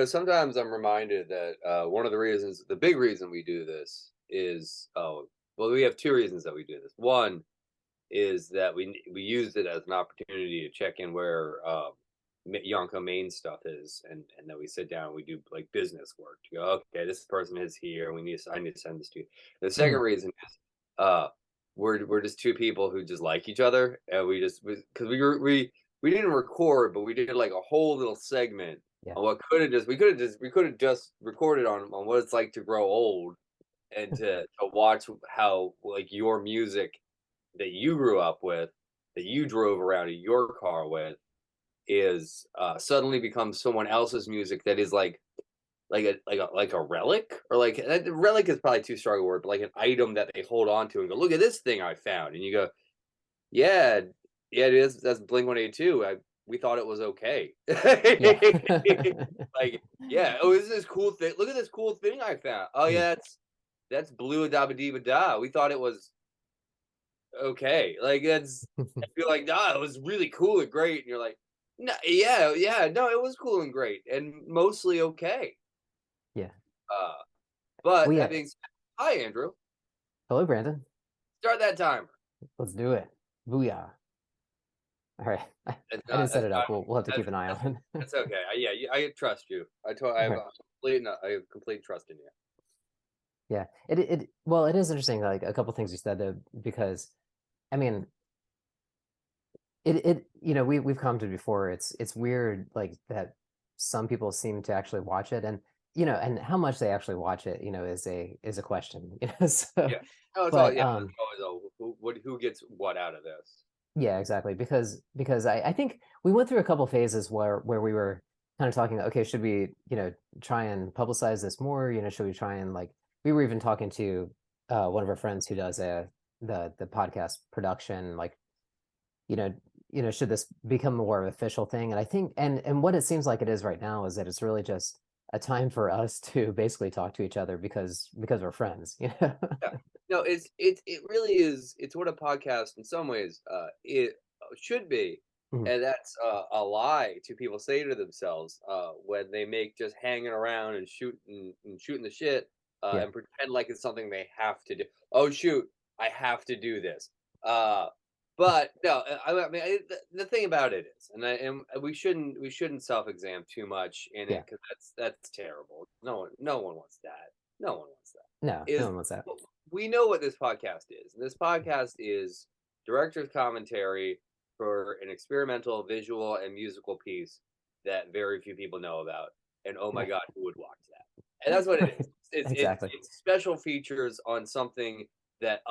Sometimes I'm reminded that one of the reasons, the big reason we do this is, well, we have two reasons that we do this. One is that we use it as an opportunity to check in where Yonko main stuff is, and then we sit down and we do like business work to go, okay, this person is here. I need to send this to you. The second Mhm. reason is uh, we're just two people who just like each other, and because we didn't record, but we did like a whole little segment Yeah. on what we could have just recorded on what it's like to grow old and to watch how like your music that you grew up with, that you drove around in your car with, is suddenly becomes someone else's music that is like a relic, or like relic is probably too strong a word, but like an item that they hold on to and go, look at this thing I found, and you go, yeah, yeah, it is. That's Blink 182. We thought it was okay. Yeah. Like, yeah, oh, is this cool thing? Look at this cool thing I found. Oh Mhm. yeah, that's Blue Dabba Diva Da. We thought it was okay. Like I feel like, nah, it was really cool and great. And you're like, no, yeah, yeah, no, it was cool and great and mostly okay. Yeah. Uh, but Well, that yeah. being said, hi Andrew, Hello, Brandon. start that timer. Let's do it. Booyah. All right. It's I not. didn't set That's it not. up. We'll have to keep That's an eye that's, on it. that's okay. Yeah, I trust you. I All have right. a complete. I have complete trust in you. Yeah. Well, it is interesting, like a couple things you said though, because I mean, we've commented before. It's weird, like that some people seem to actually watch it, and and how much they actually watch it, is a question, So, Yeah. No, it's all. but Yeah, it's always who gets what out of this. yeah, exactly. Because I think we went through a couple phases where we were kind of talking, okay, should we, try and publicize this more? Should we try and like we were even talking to one of our friends who does the podcast production, like, you know, should this become more of an official thing? And I think and what it seems like it is right now is that it's really just a time for us to basically talk to each other because we're friends. Yeah. No, it really is. It's what a podcast in some ways it should be, Mhm. and that's a lie to people say to themselves when they make just hanging around and shooting the shit Yeah. and pretend like it's something they have to do. Oh shoot, I have to do this. Uh, but no, I mean the thing about it is, and we shouldn't self-exam too much in Yeah. it because that's terrible. No one wants that. No one wants that. No, no Is one wants that. we know what this podcast is. And this podcast is director's commentary for an experimental visual and musical piece that very few people know about. And oh my Yeah. God, who would watch that? And that's what it is. It's it's Exactly. it's special features on something that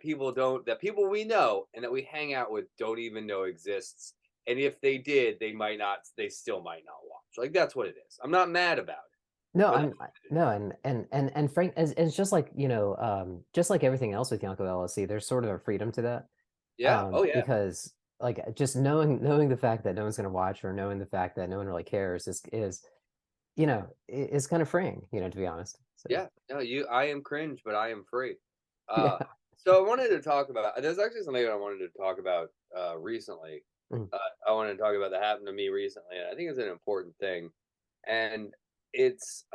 people we know and that we hang out with don't even know exists. And if they did, they still might not watch. Like that's what it is. I'm not mad about it, No, but I'm no, and Frank, it's just like, just like everything else with Yonko LLC, there's sort of a freedom to that. yeah, oh yeah. Because like just knowing the fact that no one's gonna watch, or knowing the fact that no one really cares is kind of freeing, to be honest. So Yeah, no, I am cringe, but I am free. Uh, yeah. so I wanted to talk about. There's actually something that I wanted to talk about recently. Mhm. I wanted to talk about that happened to me recently, and I think it's an important thing. And it's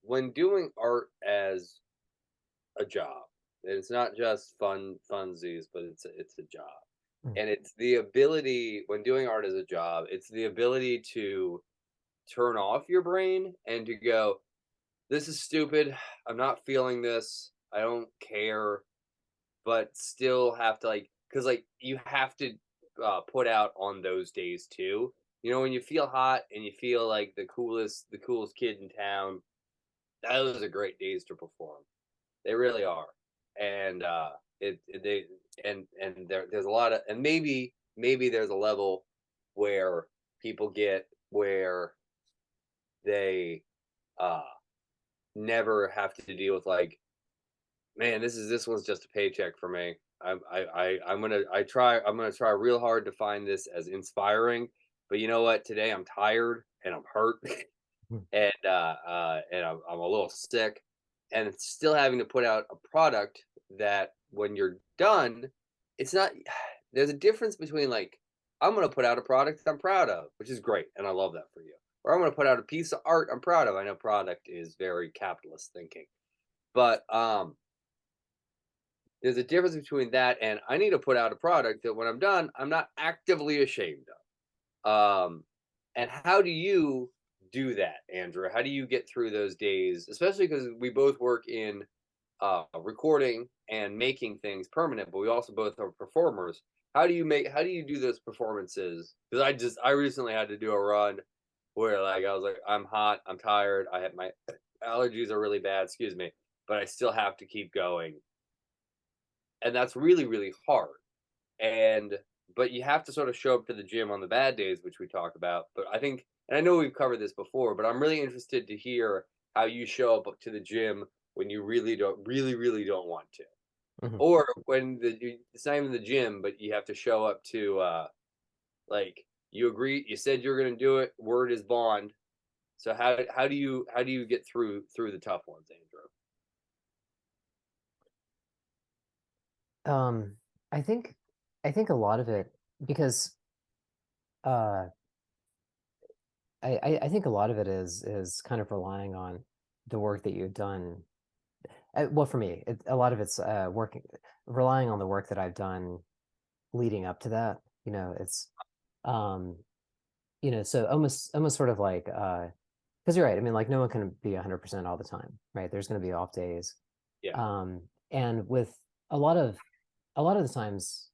when doing art as a job. It's not just funsies, but it's a job, Mhm. and it's the ability when doing art as a job. It's the ability to turn off your brain and to go, this is stupid. I'm not feeling this. I don't care, but still have to because like you have to put out on those days too. When you feel hot and you feel like the coolest kid in town, those are great days to perform. They really are, and they and there's a lot of and maybe there's a level where people get where they uh never have to deal with like, man, this one's just a paycheck for me. I'm gonna try real hard to find this as inspiring, but you know what? Today I'm tired and I'm hurt Mhm. and I'm a little sick, and it's still having to put out a product that when you're done, it's not. There's a difference between like I'm gonna put out a product I'm proud of, which is great, and I love that for you. or I'm going to put out a piece of art I'm proud of. I know product is very capitalist thinking, but there's a difference between that and I need to put out a product that when I'm done, I'm not actively ashamed of. And how do you do that, Andrew? How do you get through those days, especially because we both work in recording and making things permanent, but we also both are performers. How do you do those performances? Because I recently had to do a run where like I was like, I'm hot, I'm tired, I have my allergies are really bad, excuse me, but I still have to keep going. And that's really, really hard. And but you have to sort of show up to the gym on the bad days, which we talk about. But I think, and I know we've covered this before, but I'm really interested to hear how you show up to the gym when you really don't want to, Hmm. or when it's not even the gym, but you have to show up to like you agree, you said you're going to do it. Word is bond. So how do you get through the tough ones, Andrew? Um, I think I think a lot of it because uh I think a lot of it is kind of relying on the work that you've done. Well, for me, a lot of it's working, relying on the work that I've done leading up to that. It's um, so almost sort of like because you're right. I mean, like no one can be 100% all the time, right? There's going to be off days. Yeah. And with a lot of a lot of the times,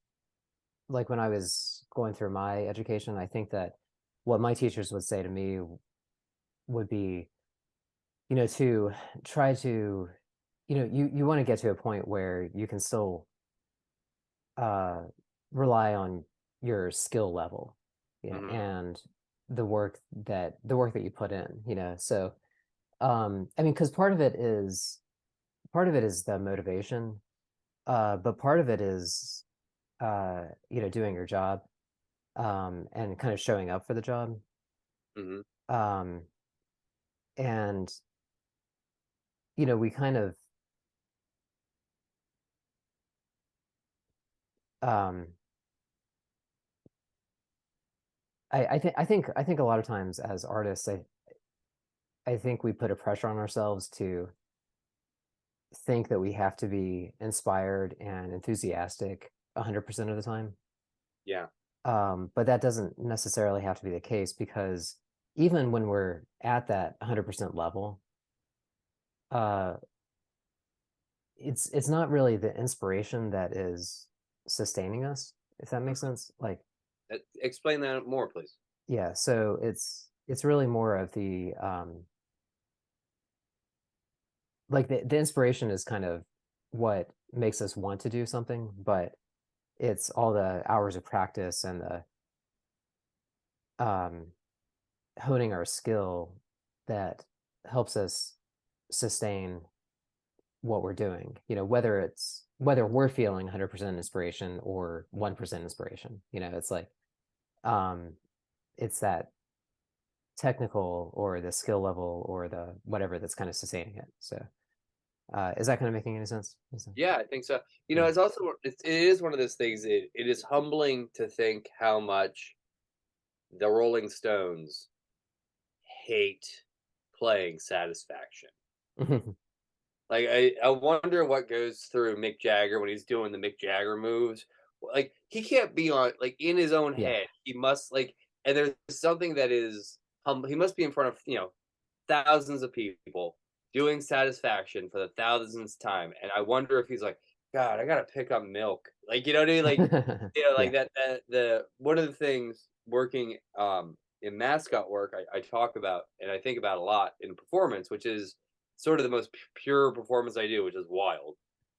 like when I was going through my education, I think that what my teachers would say to me would be, to try to, you want to get to a point where you can still uh, rely on your skill level, Hmm. and the work that you put in, So, I mean, because part of it is the motivation, but part of it is, doing your job, and kind of showing up for the job. Hmm. Um, and we kind of, um, I think a lot of times as artists, I think we put a pressure on ourselves to think that we have to be inspired and enthusiastic 100% of the time. Yeah. But that doesn't necessarily have to be the case because even when we're at that 100% level, uh, it's not really the inspiration that is sustaining us, if that makes Mhm. sense. Like, Explain that more, please. yeah, so it's really more of the like the inspiration is kind of what makes us want to do something, but it's all the hours of practice and the um honing our skill that helps us sustain what we're doing, whether we're feeling 100% inspiration or 1% inspiration. It's like um it's that technical or the skill level or the whatever that's kind of sustaining it. So is that kind of making any sense? Yeah, I think so. You know, Yeah. it's also it is one of those things. It is humbling to think how much the Rolling Stones hate playing Satisfaction. Like I wonder what goes through Mick Jagger when he's doing the Mick Jagger moves. Like he can't be on like in his own Yeah. head. He must like and there's something that is he must be in front of, thousands of people doing Satisfaction for the thousandth time. And I wonder if he's like, God, I gotta pick up milk. Like, you know what I mean? Like, like Yeah. that the one of the things working in mascot work I talk about and I think about a lot in performance, which is sort of the most pure performance I do, which is wild.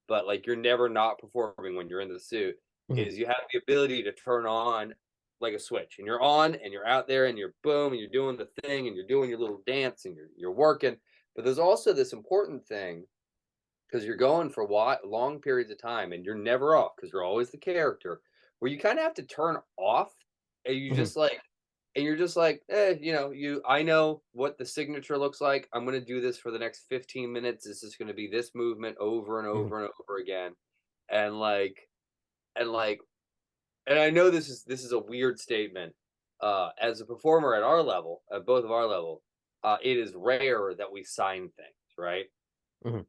But like you're never not performing when you're in the suit, Mhm. is you have the ability to turn on like a switch and you're on and you're out there and you're boom and you're doing the thing and you're doing your little dance and you're working. But there's also this important thing because you're going for long periods of time and you're never off because you're always the character where you kind of have to turn off and you Mhm. just like and you're just like I know what the signature looks like. I'm going to do this for the next 15 minutes. This is going to be this movement over and Mhm. over and over again. And like and like and I know this is a weird statement as a performer at our level, at both of our level, it is rare that we sign things, right? Mhm.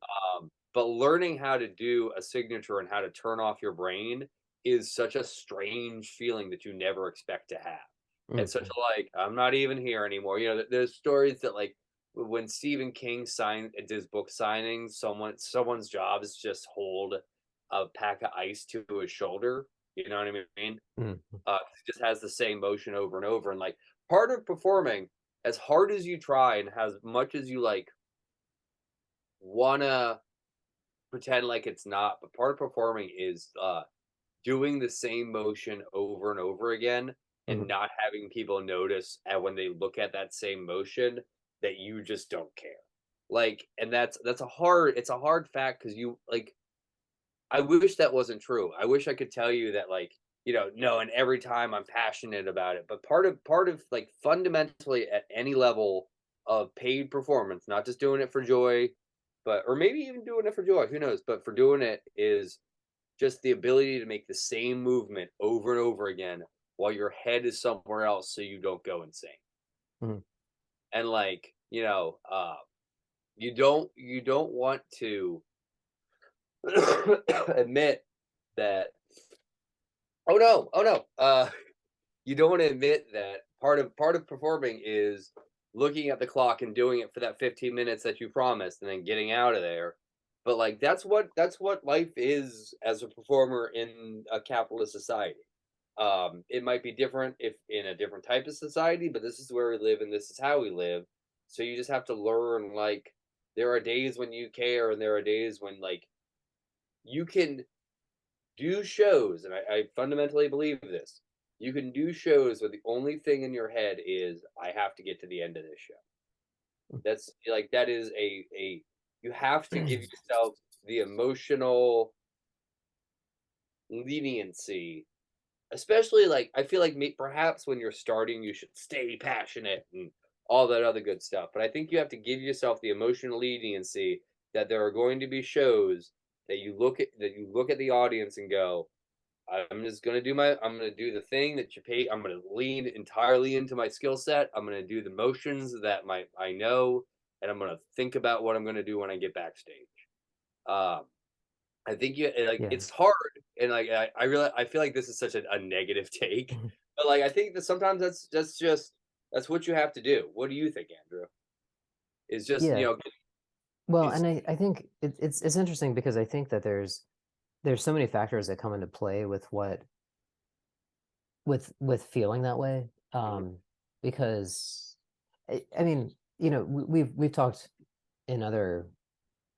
But learning how to do a signature and how to turn off your brain is such a strange feeling that you never expect to have. It's such Mhm. a like, I'm not even here anymore. There's stories that like when Stephen King signed did his book signings, someone's job is just hold a pack of ice to his shoulder. You know what I mean? Mhm. It just has the same motion over and over. And like part of performing, as hard as you try and as much as you like wanna pretend like it's not, but part of performing is doing the same motion over and over again and Mhm. not having people notice when they look at that same motion that you just don't care. Like, and that's a hard it's a hard fact because you like I wish that wasn't true. I wish I could tell you that like, no, and every time I'm passionate about it. But part of like fundamentally at any level of paid performance, not just doing it for joy, but or maybe even doing it for joy, who knows, but for doing it is just the ability to make the same movement over and over again while your head is somewhere else so you don't go insane. Mhm. And like, you don't want to admit that oh no, you don't want to admit that part of performing is looking at the clock and doing it for that 15 minutes that you promised and then getting out of there. But like that's what life is as a performer in a capitalist society. It might be different if in a different type of society, but this is where we live and this is how we live. So you just have to learn like there are days when you care and there are days when like you can do shows, and I fundamentally believe this. You can do shows where the only thing in your head is, I have to get to the end of this show. That's like that is a you have to give yourself the emotional leniency, especially like I feel like perhaps when you're starting, you should stay passionate and all that other good stuff. But I think you have to give yourself the emotional leniency that there are going to be shows that you look at the audience and go, I'm gonna do the thing that you pay. I'm gonna lean entirely into my skill set. I'm gonna do the motions that I know, and I'm gonna think about what I'm gonna do when I get backstage. Um, I think like Yeah. it's hard, and like I feel like this is such a negative take, Mhm. but like I think that sometimes that's what you have to do. What do you think, Andrew? Is just Yeah. Well, is and I think it's interesting because I think that there's so many factors that come into play with with feeling that way. Mhm. Because I mean, we've talked in other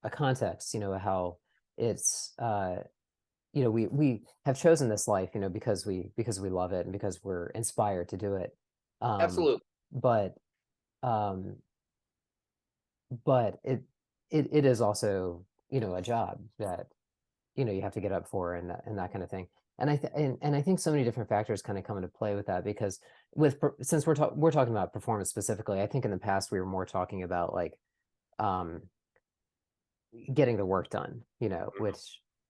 contexts, how it's we have chosen this life, because we love it and because we're inspired to do it. Um, Absolutely. but um, but it is also, a job that, you have to get up for, and that kind of thing. And I think so many different factors kind of come into play with that, because since we're talking about performance specifically, I think in the past we were more talking about like um getting the work done,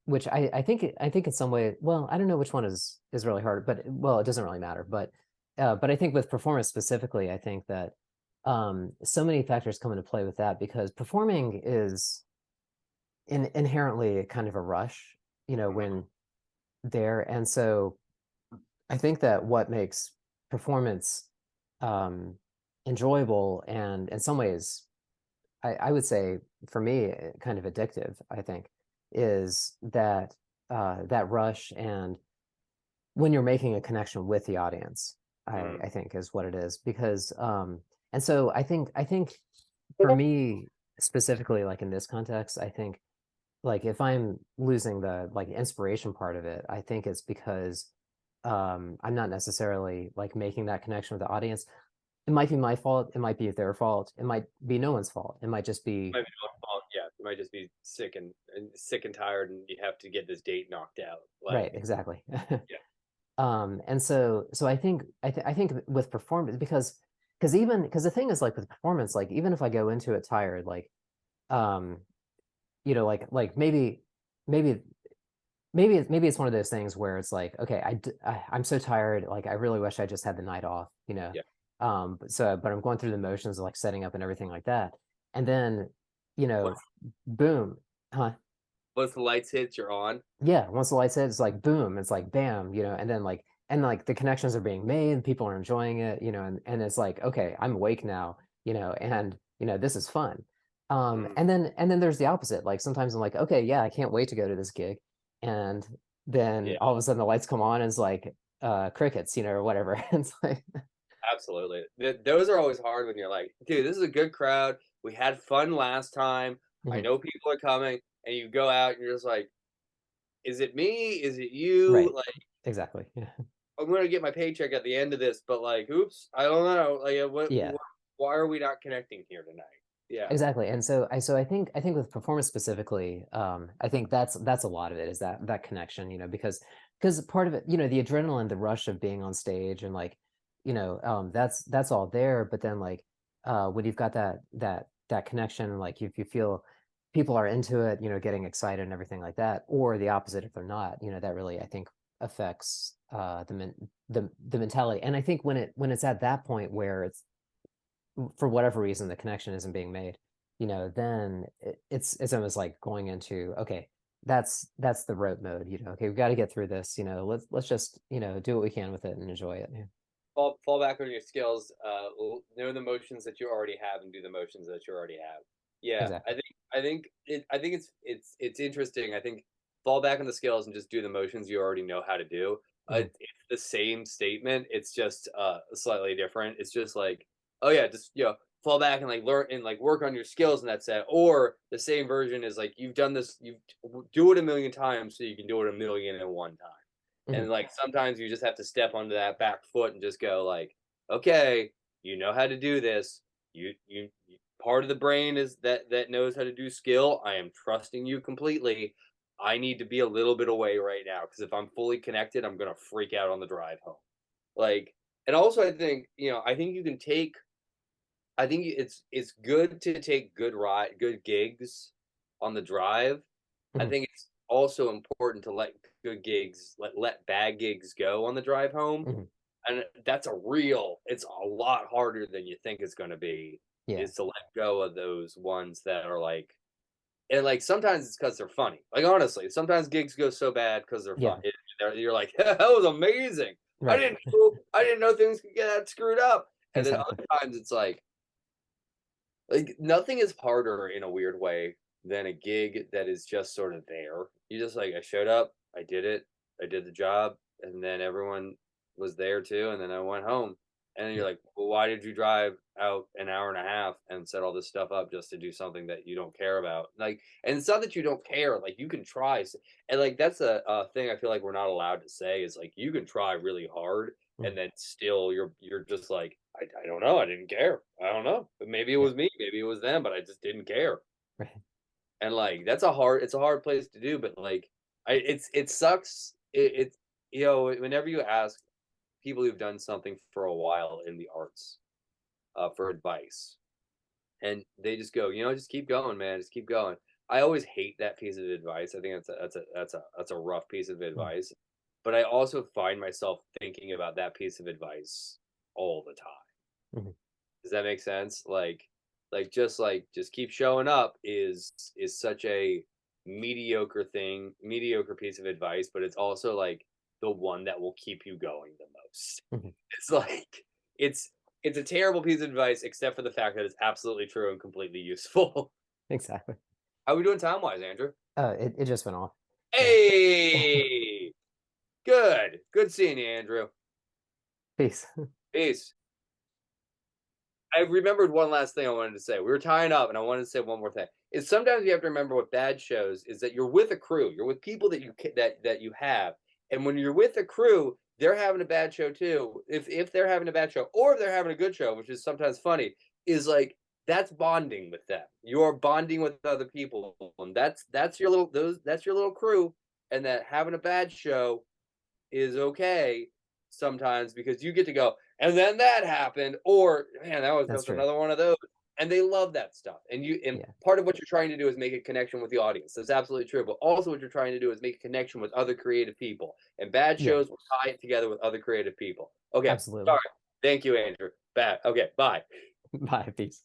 which I think in some way, well, I don't know which one is really hard, but well, it doesn't really matter. But I think with performance specifically, I think that so many factors come into play with that, because performing is inherently kind of a rush, Mhm. when there. And so I think that what makes performance um enjoyable, and in some ways I would say for me, kind of addictive, I think, is that rush, and when you're making a connection with the audience, I, Mhm. I think is what it is. Because and so I think for me specifically, like in this context, I think like if I'm losing the like inspiration part of it, I think it's because I'm not necessarily like making that connection with the audience. It might be my fault, it might be their fault, it might be no one's fault. It might just be Might be your fault, yeah, you might just be sick and tired, and you have to get this date knocked out, right, like exactly. yeah, And so I think with performance, because the thing is, like with performance, like even if I go into it tired, like um like maybe maybe it's one of those things where it's like, okay, I'm so tired, like I really wish I just had the night off, you know. Yeah. But I'm going through the motions of like setting up and everything like that. And then, you know, Once boom, huh? once the lights hit, you're on. Yeah, once the lights hit, it's like boom, it's like bam, you know, and like the connections are being made, people are enjoying it, you know, and it's like, okay, I'm awake now, you know, and you know, this is fun. Mm, And then there's the opposite. Like sometimes I'm like, okay, yeah, I can't wait to go to this gig. And then yeah, all of a sudden the lights come on and it's like crickets, you know, or whatever. It's like absolutely. Those are always hard when you're like, dude, this is a good crowd. We had fun last time. I mhm, know people are coming, and you go out and you're just like, is it me? Is it you? right, Like, exactly. Yeah. I'm gonna get my paycheck at the end of this, but like, oops, I don't know. Like, Yeah. why are we not connecting here tonight? Yeah. Exactly. And so I think with performance specifically, I think that's a lot of it is that connection, you know, because part of it, you know, the adrenaline, the rush of being on stage and like, you know, that's all there. But then like when you've got that connection, like if you feel people are into it, you know, getting excited and everything like that, or the opposite if they're not, you know, that really I think affects the mentality. And I think when it's at that point where it's for whatever reason the connection isn't being made, you know, then it's almost like going into okay, that's the rote mode, you know. Okay, we've got to get through this, you know. Let's just you know do what we can with it and enjoy it. Yeah, Fall back on your skills. Know the motions that you already have and do the motions that you already have. Yeah, exactly. I think it's interesting. I think fall back on the skills and just do the motions you already know how to do. Hmm. It's the same statement. It's just slightly different. It's just like, oh yeah, just fall back and like learn and like work on your skills in that set. Or the same version is like you've done this, you do it a million times so you can do it a million and one time. Hmm. And like sometimes you just have to step onto that back foot and just go like, okay, you know how to do this. Part of the brain is that knows how to do skill. I am trusting you completely. I need to be a little bit away right now because if I'm fully connected, I'm gonna freak out on the drive home. Like, and also I think I think you can take. I think it's good to take good gigs on the drive. I Hmm. think it's also important to let good gigs, let bad gigs go on the drive home. Hmm. And it's a lot harder than you think it's going to be, Yeah, is to let go of those ones that are like, and like sometimes it's because they're funny. Like honestly, sometimes gigs go so bad because they're fun. yeah, You're like, that was amazing. right. I didn't know things could get that screwed up. And then Exactly. other times it's like nothing is harder in a weird way than a gig that is just sort of there. You just like I showed up, I did it, I did the job, and then everyone was there too, and then I went home. And then you're Yeah, like, well, why did you drive out an hour and a half and set all this stuff up just to do something that you don't care about? Like, and it's not that you don't care, like you can try, and like that's a thing I feel like we're not allowed to say is like you can try really hard mhm, and then still you're just like I don't know, I didn't care, I don't know, but maybe it yeah, was me, maybe it was them, but I just didn't care. right. And like it's a hard place to do, but like it sucks. It's whenever you ask people who've done something for a while in the arts for advice, and they just go, just keep going, man, just keep going. I always hate that piece of advice. I think that's a rough piece of Mhm, advice, but I also find myself thinking about that piece of advice all the time. mhm, Does that make sense? Like just keep showing up is such a mediocre piece of advice, but it's also like the one that will keep you going the most. mhm. It's like it's it's a terrible piece of advice, except for the fact that it's absolutely true and completely useful. Exactly. How are we doing time wise, Andrew? It just went off. Yeah. Hey, good seeing you, Andrew. Peace. Peace. I remembered one last thing I wanted to say. We were tying up, and I wanted to say one more thing. Is sometimes you have to remember with bad shows is that you're with a crew. You're with people that that you have, and when you're with a crew, they're having a bad show too. If they're having a bad show, or if they're having a good show, which is sometimes funny, is like that's bonding with them. You're bonding with other people, and that's your that's your little crew. And that having a bad show is okay sometimes because you get to go, and then that happened, or man, that That's was true. another one of those. and they love that stuff. And Yeah. part of what you're trying to do is make a connection with the audience. That's absolutely true. But also what you're trying to do is make a connection with other creative people. And bad Yeah. shows will tie it together with other creative people. Okay. Absolutely. Sorry. Thank you, Andrew. Bad. Okay. Bye. Bye. Peace.